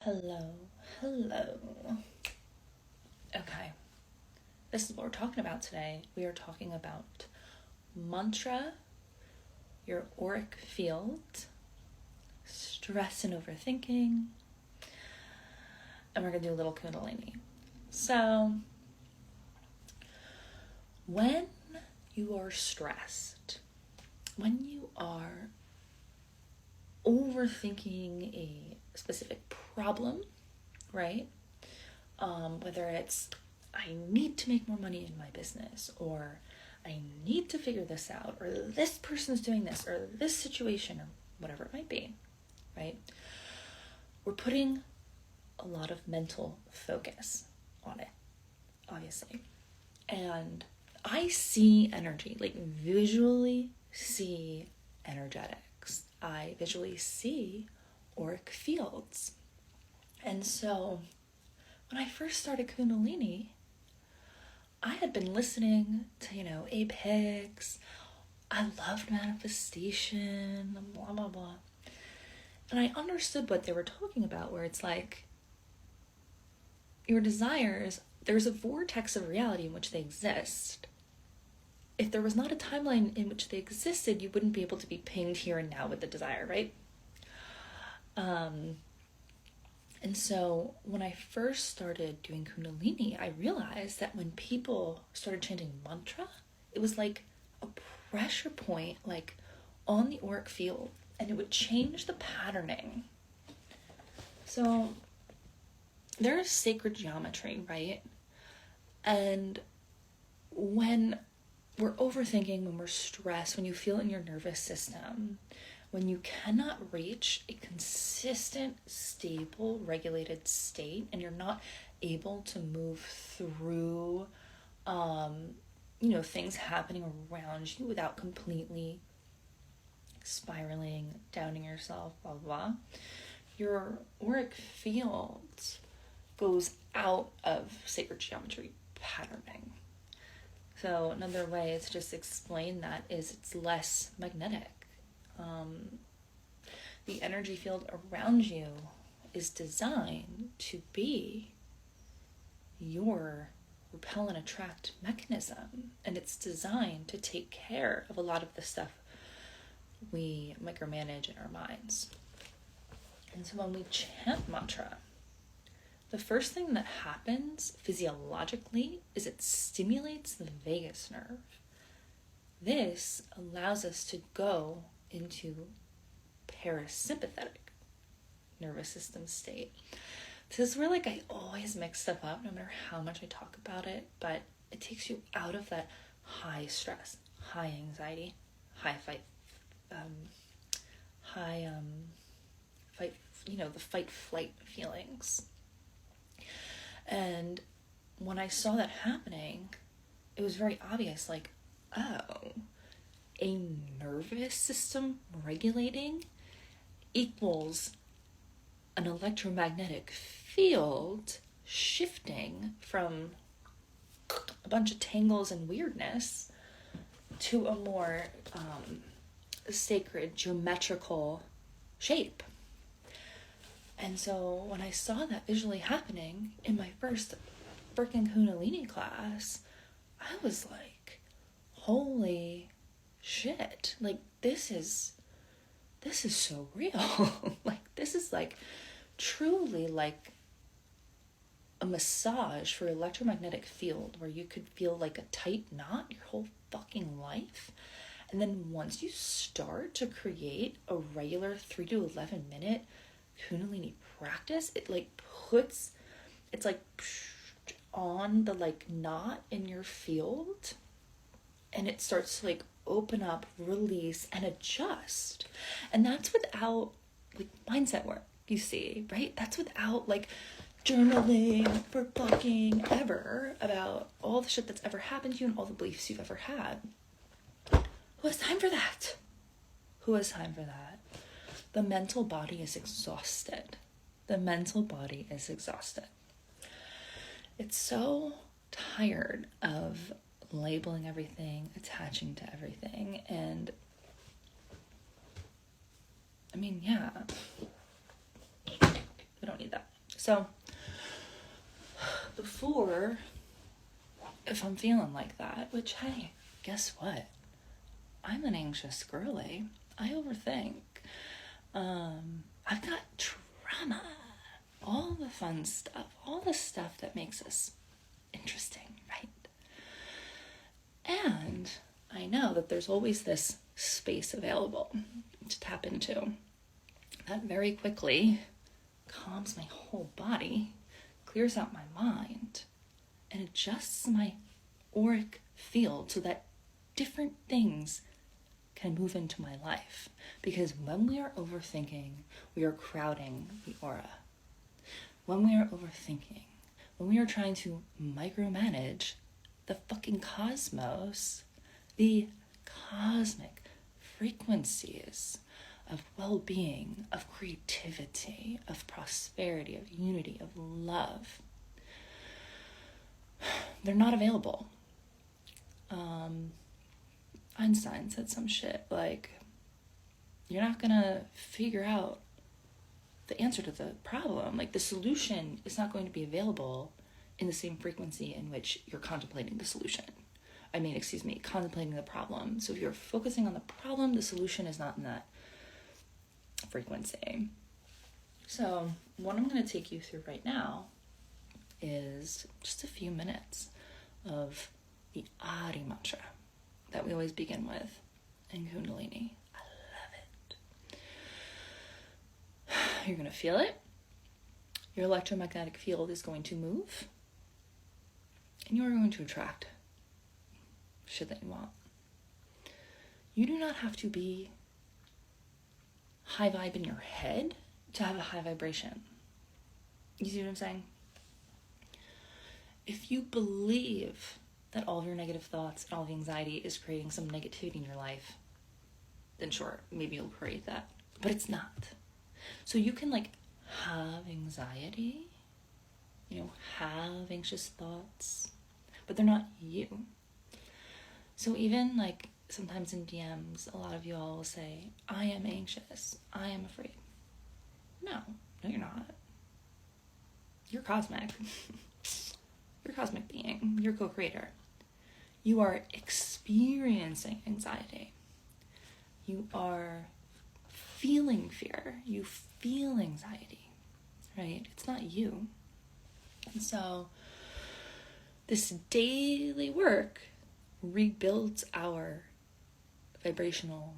Hello. Okay, this is what we're talking about today. We are talking about mantra, your auric field, stress and overthinking, and we're going to do a little Kundalini. So, when you are stressed, when you are overthinking a specific problem, right? Whether it's I need to make more money in my business, or I need to figure this out, or this person's doing this, or this situation, or whatever it might be, right? We're putting a lot of mental focus on it, obviously. And I see energy, like visually see energetics. I visually see auric fields. And so when I first started Kundalini, I had been listening to, Abe Hicks. I loved manifestation, blah, blah, blah. And I understood what they were talking about, where it's like your desires, there's a vortex of reality in which they exist. If there was not a timeline in which they existed, you wouldn't be able to be pinged here and now with the desire, right? And so when I first started doing Kundalini, I realized that when people started chanting mantra, it was like a pressure point, like on the auric field, and it would change the patterning. So there's sacred geometry, right? And when we're overthinking, when we're stressed, when you feel in your nervous system, when you cannot reach a consistent, stable, regulated state, and you're not able to move through, things happening around you without completely spiraling, downing yourself, blah, blah, blah, your auric field goes out of sacred geometry patterning. So another way to just explain that is it's less magnetic. The energy field around you is designed to be your repel and attract mechanism, and it's designed to take care of a lot of the stuff we micromanage in our minds. And so when we chant mantra, the first thing that happens physiologically is it stimulates the vagus nerve. This allows us to go into parasympathetic nervous system state. This is where I always mix stuff up no matter how much I talk about it, but it takes you out of that high stress, high anxiety, high fight, the fight-flight feelings. And when I saw that happening, it was very obvious, a nervous system regulating equals an electromagnetic field shifting from a bunch of tangles and weirdness to a more sacred geometrical shape. And so when I saw that visually happening in my first freaking Kundalini class, I was like, holy shit, this is so real. This is truly a massage for electromagnetic field, where you could feel like a tight knot your whole fucking life. And then once you start to create a regular 3 to 11 minute Kundalini practice, it puts, it's on the knot in your field, and it starts to open up, release, and adjust. And that's without mindset work, you see, right? That's without journaling for fucking ever about all the shit that's ever happened to you and all the beliefs you've ever had. Who has time for that? Who has time for that? The mental body is exhausted. It's so tired of labeling everything, attaching to everything, and we don't need that. So before, if I'm feeling like that, which, hey, guess what? I'm an anxious girly. I overthink. I've got trauma. All the fun stuff. All the stuff that makes us interesting, right? And I know that there's always this space available to tap into that very quickly calms my whole body, clears out my mind, and adjusts my auric field so that different things can move into my life. Because when we are overthinking, we are crowding the aura. When we are overthinking, when we are trying to micromanage the fucking cosmos, the cosmic frequencies of well-being, of creativity, of prosperity, of unity, of love, they're not available. Einstein said some shit like, you're not gonna figure out the answer to the problem. Like, the solution is not going to be available in the same frequency in which you're contemplating the solution. Contemplating the problem. So if you're focusing on the problem, the solution is not in that frequency. So what I'm going to take you through right now is just a few minutes of the Adi mantra that we always begin with in Kundalini. I love it. You're going to feel it. Your electromagnetic field is going to move. And you are going to attract shit that you want. You do not have to be high vibe in your head to have a high vibration. You see what I'm saying? If you believe that all of your negative thoughts and all of the anxiety is creating some negativity in your life, then sure, maybe you'll create that. But it's not. So you can have anxiety, have anxious thoughts, but they're not you. So even sometimes in DMs, a lot of you all will say, I am anxious, I am afraid. No, you're not. You're cosmic. You're a cosmic being. You're a co-creator. You are experiencing anxiety. You are feeling fear. You feel anxiety, right? It's not you. And so this daily work rebuilds our vibrational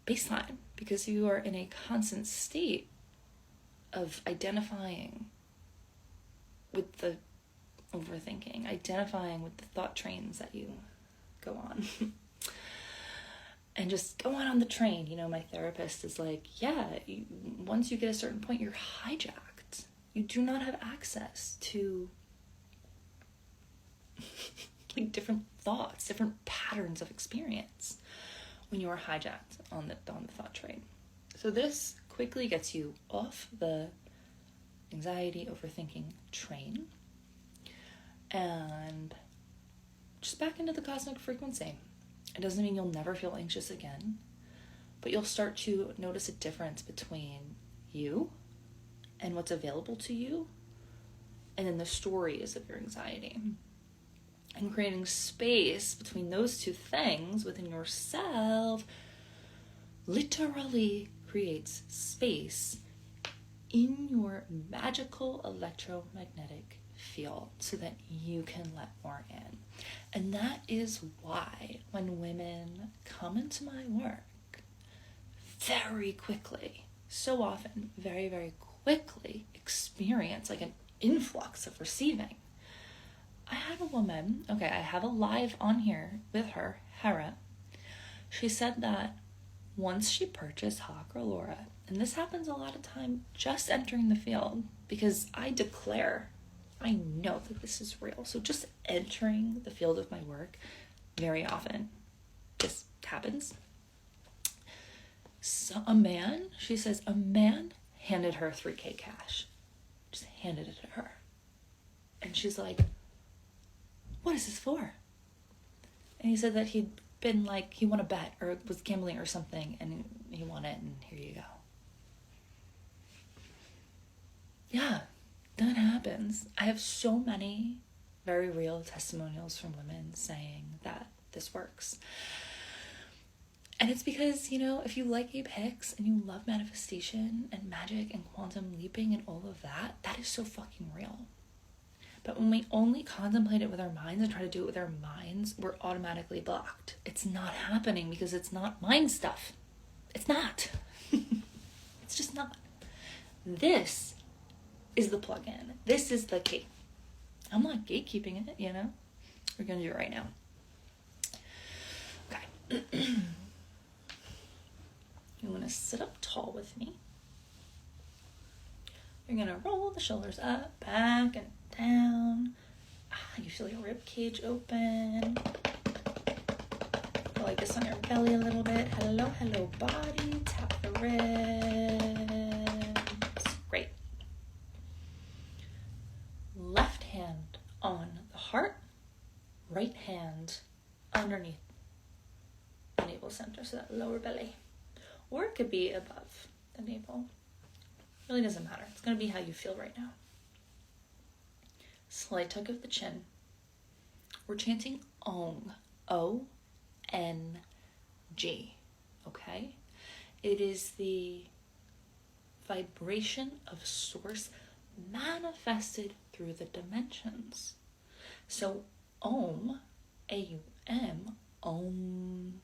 baseline, because you are in a constant state of identifying with the overthinking, identifying with the thought trains that you go on. And just go on the train. My therapist is like, once you get a certain point, you're hijacked. You do not have access to different thoughts, different patterns of experience when you are hijacked on the thought train. So this quickly gets you off the anxiety, overthinking train and just back into the cosmic frequency. It doesn't mean you'll never feel anxious again, but you'll start to notice a difference between you and what's available to you, and then the stories of your anxiety. And creating space between those two things within yourself literally creates space in your magical electromagnetic field so that you can let more in. And that is why when women come into my work, very quickly, so often, very, very quickly experience an influx of receiving. I had a woman, I have a live on here with her, Hera. She said that once she purchased Hot Girl Laura, and this happens a lot of time just entering the field, because I declare, I know that this is real. So just entering the field of my work, very often this happens. So she says, a man handed her $3,000 cash. Just handed it to her. And she's like, what is this for? And he said that he'd been he won a bet or was gambling or something, and he won it, and here you go. Yeah, That happens. I have so many very real testimonials from women saying that this works. And it's because, if you like Abe Hicks and you love manifestation and magic and quantum leaping and all of that, that is so fucking real. But when we only contemplate it with our minds and try to do it with our minds, we're automatically blocked. It's not happening because it's not mind stuff. It's not. It's just not. This is the plug-in. This is the key. I'm not gatekeeping it, We're going to do it right now. Okay. You want to sit up tall with me. You're going to roll the shoulders up, back, and down. You feel your rib cage open. Go like this on your belly a little bit. Hello, hello, body. Tap the ribs. Great. Left hand on the heart. Right hand underneath the navel center, so that lower belly. Or it could be above the navel. Really doesn't matter. It's going to be how you feel right now. Slight tug of the chin. We're chanting Om. O-N-G. Okay? It is the vibration of source manifested through the dimensions. So Om, A-U-M, Om.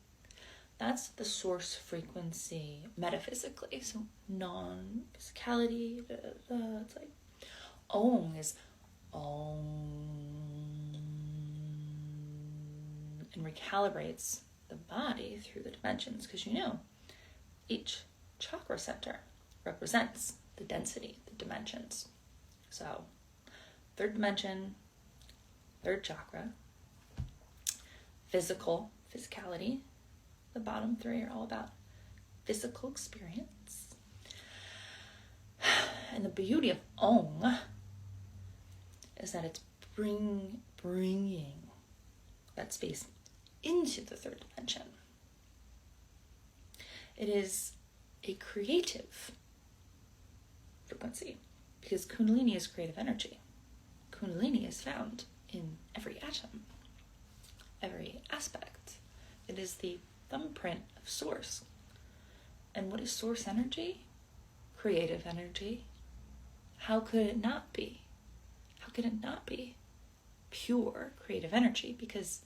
That's the source frequency metaphysically. So non-physicality. It's like Om is Om. And recalibrates the body through the dimensions. Because each chakra center represents the density, the dimensions. So, third dimension, third chakra, physicality. The bottom three are all about physical experience. And the beauty of Om is that it's bringing that space into the third dimension. It is a creative frequency because Kundalini is creative energy. Kundalini is found in every atom, every aspect. It is the thumbprint of source. And what is source energy? Creative energy. How could it not be? How could it not be pure creative energy? Because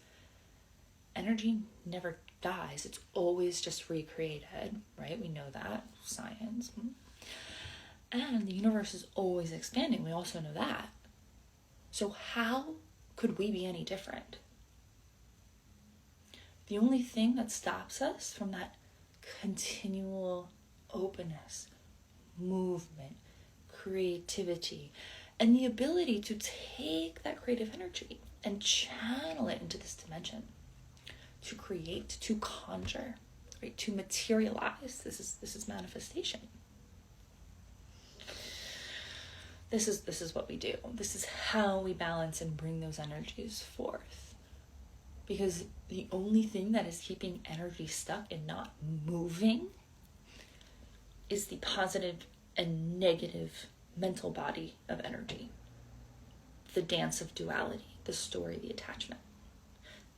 energy never dies. It's always just recreated, right? We know that. Science. And the universe is always expanding. We also know that. So how could we be any different? The only thing that stops us from that continual openness, movement, creativity, and the ability to take that creative energy and channel it into this dimension, to create, to conjure, right? To materialize. This is manifestation. This is what we do. This is how we balance and bring those energies forth. Because the only thing that is keeping energy stuck and not moving is the positive and negative mental body of energy. The dance of duality, the story, the attachment.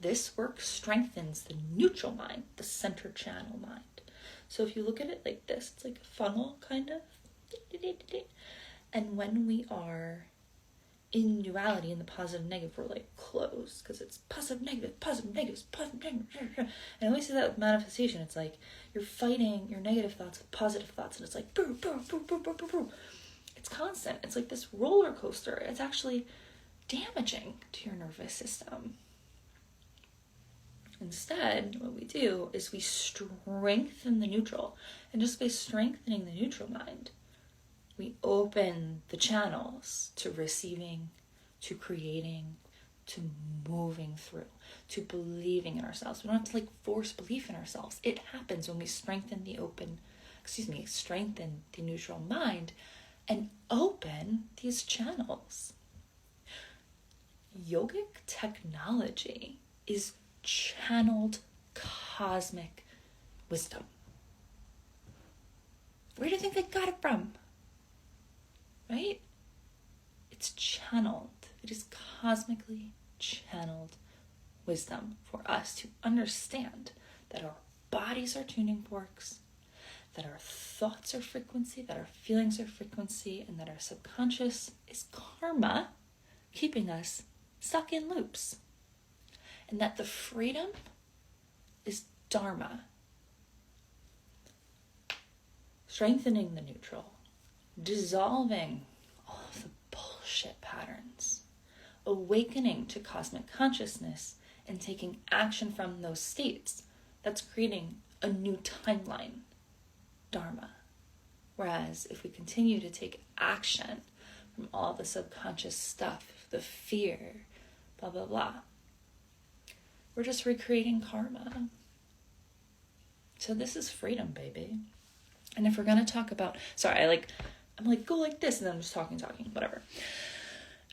This work strengthens the neutral mind, the center channel mind. So if you look at it like this, it's like a funnel kind of. And when we are in duality, in the positive negative, we're like closed because it's positive negative, positive negatives, positive negative. And I always say that with manifestation. It's like you're fighting your negative thoughts with positive thoughts, and it's like boo, boo, boo, boo, boo, boo, boo. It's constant. It's like this roller coaster. It's actually damaging to your nervous system. Instead, what we do is we strengthen the neutral, and just by strengthening the neutral mind, we open the channels to receiving, to creating, to moving through, to believing in ourselves. We don't have to force belief in ourselves. It happens when we strengthen the neutral mind and open these channels. Yogic technology is channeled cosmic wisdom. Where do you think they got it from? Right? channeled. It is cosmically channeled wisdom for us to understand that our bodies are tuning forks, that our thoughts are frequency, that our feelings are frequency, and that our subconscious is karma keeping us stuck in loops. And that the freedom is dharma. Strengthening the neutral, dissolving all of the bullshit patterns, awakening to cosmic consciousness, and taking action from those states. That's creating a new timeline, dharma. Whereas if we continue to take action from all the subconscious stuff, the fear, blah, blah, blah, we're just recreating karma. So this is freedom, baby. And if we're going to talk about, I'm like, go like this, and then I'm just talking, whatever.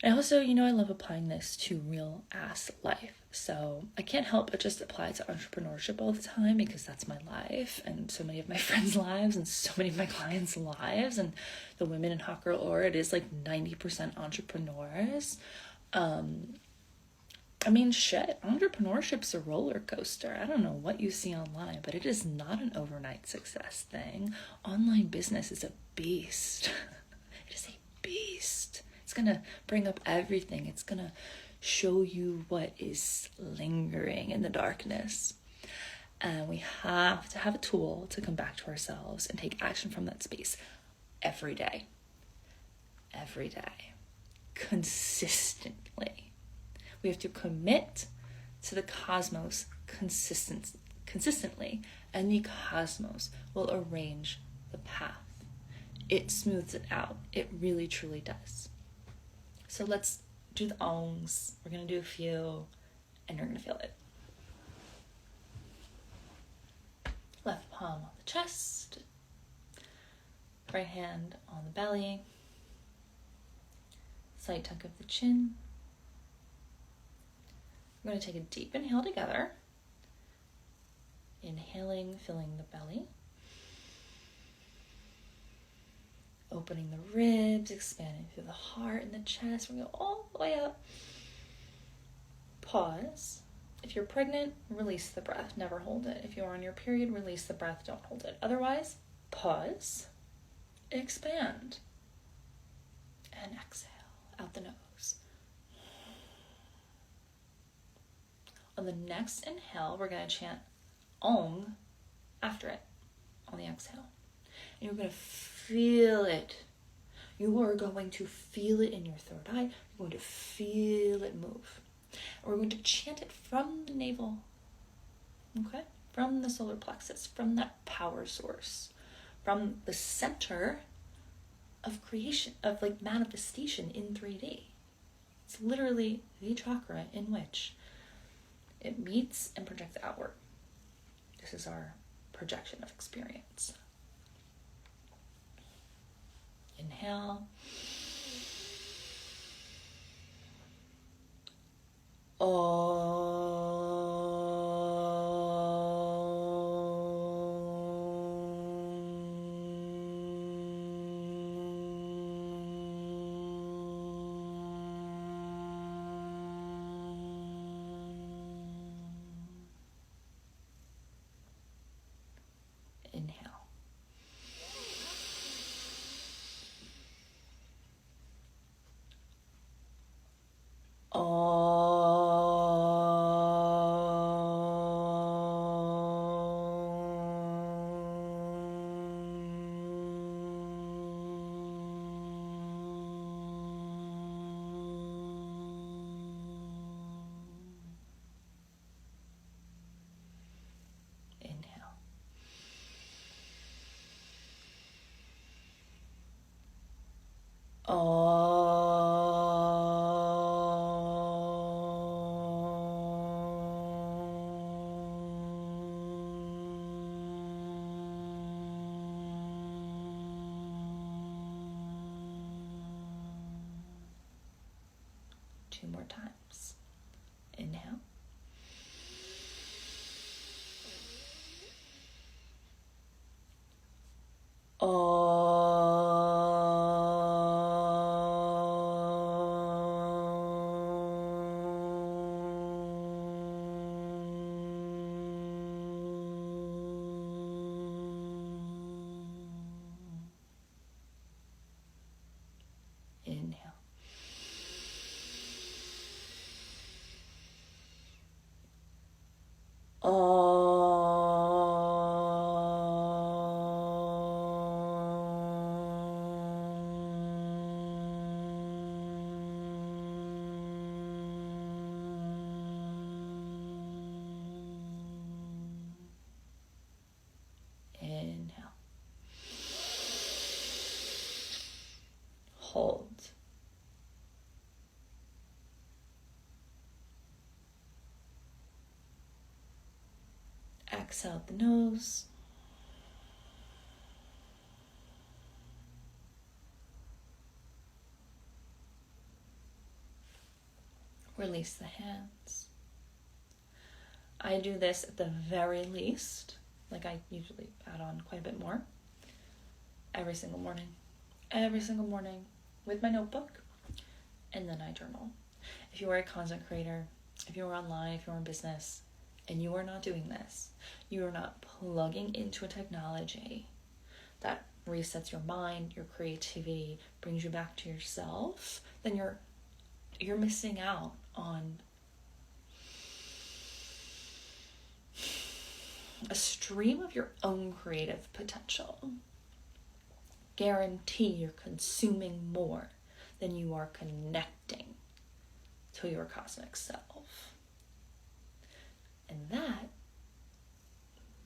And also, I love applying this to real ass life. So I can't help but just apply it to entrepreneurship all the time, because that's my life and so many of my friends' lives and so many of my clients' lives. And the women in Hot Girl Aura, it is like 90% entrepreneurs. Entrepreneurship's a roller coaster. I don't know what you see online, but it is not an overnight success thing. Online business is a beast. It is a beast. It's going to bring up everything. It's going to show you what is lingering in the darkness. And we have to have a tool to come back to ourselves and take action from that space every day. Every day. Consistently. We have to commit to the cosmos consistently, and the cosmos will arrange the path. It smooths it out. It really, truly does. So let's do the ohms. We're going to do a few, and you're going to feel it. Left palm on the chest. Right hand on the belly. Slight tuck of the chin. We're going to take a deep inhale together. Inhaling, filling the belly. Opening the ribs, expanding through the heart and the chest. We're going to go all the way up. Pause. If you're pregnant, release the breath. Never hold it. If you're on your period, release the breath. Don't hold it. Otherwise, pause. Expand. And exhale out the nose. On the next inhale, we're going to chant Om after it on the exhale. And you're going to feel it. You are going to feel it in your third eye. You're going to feel it move. And we're going to chant it from the navel. Okay? From the solar plexus, from that power source, from the center of creation, of like manifestation in 3D. It's literally the chakra in which it meets and projects outward. This is our projection of experience. Inhale. Inhale. Inhale. Two more times. Inhale. Exhale out the nose. Release the hands. I do this at the very least, like I usually add on quite a bit more, every single morning. Every single morning with my notebook, and then I journal. If you are a content creator, if you are online, if you're in business, and you are not doing this, you are not plugging into a technology that resets your mind, your creativity, brings you back to yourself, then you're missing out on a stream of your own creative potential. Guarantee you're consuming more than you are connecting to your cosmic self. And that,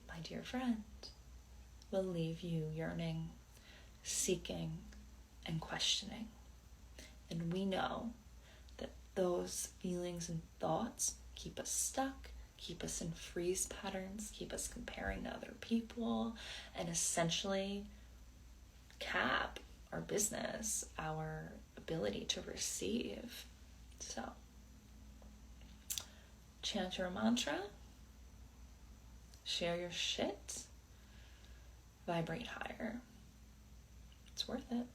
my dear friend, will leave you yearning, seeking, and questioning. And we know that those feelings and thoughts keep us stuck, keep us in freeze patterns, keep us comparing to other people, and essentially cap our business, our ability to receive. So, chant your mantra, share your shit, vibrate higher. It's worth it.